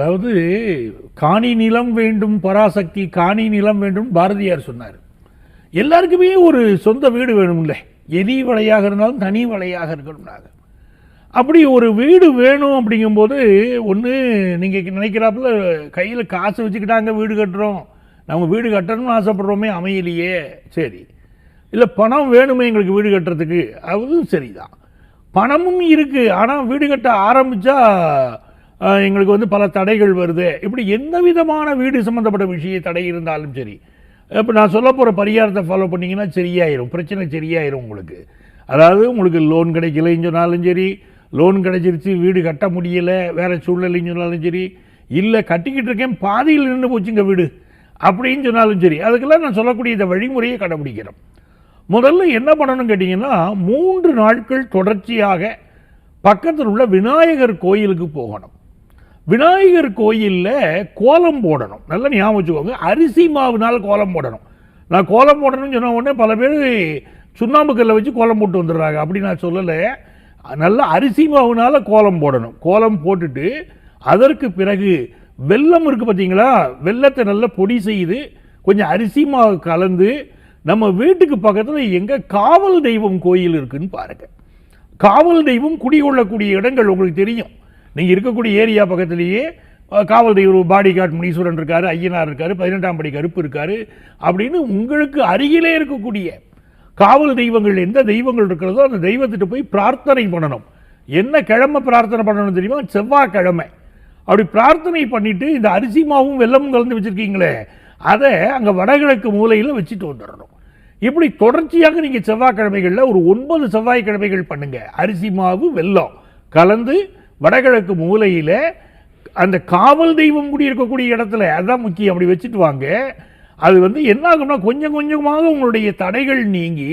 அதாவது காணி நிலம் வேண்டும் பராசக்தி, காணி நிலம் வேண்டும் பாரதியார் சொன்னார். எல்லாருக்குமே ஒரு சொந்த வீடு வேணும்ல, எரி வலையாக இருந்தாலும் தனி வலையாக இருக்கணும்னாங்க. அப்படி ஒரு வீடு வேணும் அப்படிங்கும்போது ஒன்று நீங்கள் நினைக்கிறாப்புல கையில் காசு வச்சுக்கிட்டாங்க வீடு கட்டுறோம், நம்ம வீடு கட்டணும்னு ஆசைப்படுறோமே, அமையலையே, சரி. இல்லை பணம் வேணுமே எங்களுக்கு வீடு கட்டுறதுக்கு, அதுவும் சரிதான். பணமும் இருக்குது, ஆனால் வீடு கட்ட ஆரம்பித்தா எங்களுக்கு பல தடைகள் வருது. இப்படி எந்த விதமான வீடு சம்மந்தப்பட்ட விஷய தடை இருந்தாலும் சரி, இப்போ நான் சொல்ல போகிற பரிகாரத்தை ஃபாலோ பண்ணிங்கன்னா சரியாயிரும், பிரச்சனை சரியாயிரும் உங்களுக்கு. அதாவது உங்களுக்கு லோன் கிடைக்கலைன்னு சொன்னாலும் சரி, லோன் கிடைச்சிருச்சு வீடு கட்ட முடியலை வேறு சூழ்நிலைன்னு சொன்னாலும் சரி, இல்லை கட்டிக்கிட்டு இருக்கேன் பாதியில் நின்று போச்சுங்க வீடு அப்படின்னு சொன்னாலும் சரி, அதுக்கெல்லாம் நான் சொல்லக்கூடிய இந்த வழிமுறையை கடைபிடிக்கிறோம். முதல்ல என்ன பண்ணணும்னு கேட்டிங்கன்னா, 3 நாட்கள் தொடர்ச்சியாக பக்கத்தில் உள்ள விநாயகர் கோயிலுக்கு போகணும். விநாயகர் கோயிலில் கோலம் போடணும். நல்லா ஞாபகம் வச்சுக்கோங்க, அரிசி மாவுனால் கோலம் போடணும். நான் கோலம் போடணும்னு சொன்ன உடனே பல பேர் சுண்ணாம்பு கல்லை வச்சு கோலம் போட்டு வந்துடுறாங்க, அப்படி நான் சொல்லலை. நல்லா அரிசி மாவுனால் கோலம் போடணும். கோலம் போட்டுட்டு அதற்கு பிறகு வெல்லம் இருக்குது பார்த்தீங்களா, வெல்லத்தை நல்லா பொடி செய்து கொஞ்சம் அரிசி மாவு கலந்து நம்ம வீட்டுக்கு பக்கத்தில் எங்கே காவல் தெய்வம் கோயில் இருக்குன்னு பாருங்கள். காவல் தெய்வம் குடிகொள்ளக்கூடிய இடங்கள் உங்களுக்கு தெரியும். நீங்கள் இருக்கக்கூடிய ஏரியா பக்கத்துலேயே காவல் தெய்வம் பாடி கார்டு முனீஸ்வரன் இருக்கார், ஐயனார் இருக்கார், 18ஆம் படி கருப்பு இருக்கார், அப்படின்னு உங்களுக்கு அருகிலே இருக்கக்கூடிய காவல் தெய்வங்கள் எந்த தெய்வங்கள் இருக்கிறதோ அந்த தெய்வத்திட்ட போய் பிரார்த்தனை பண்ணணும். என்ன கிழமை பிரார்த்தனை பண்ணணும் தெரியுமா? செவ்வாய்க்கிழமை. அப்படி பிரார்த்தனை பண்ணிவிட்டு இந்த அரிசி மாவும் வெல்லமும் கலந்து வச்சுருக்கீங்களே, அதை அங்கே வடகிழக்கு மூலையில் வச்சுட்டு வந்துடணும். இப்படி தொடர்ச்சியாக நீங்கள் செவ்வாய்க்கிழமைகளில் ஒரு 9 செவ்வாய்க்கிழமைகள் பண்ணுங்கள். அரிசி மாவு வெல்லம் கலந்து வடகிழக்கு மூலையில் அந்த காவல் தெய்வம் கூடி இருக்கக்கூடிய இடத்துல, அதுதான் முக்கியம், அப்படி வச்சுட்டு வாங்க. அது என்ன ஆகும்னா கொஞ்சம் கொஞ்சமாக உங்களுடைய தடைகள் நீங்கி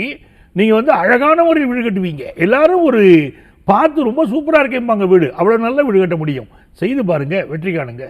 நீங்கள் அழகான ஒரு வீடு கட்டுவீங்க. எல்லாரும் ஒரு பார்த்து ரொம்ப சூப்பராக இருக்கேம்பாங்க வீடு, அவ்வளோ நல்ல வீடு கட்ட முடியும். செய்து பாருங்கள், வெற்றி காணுங்க.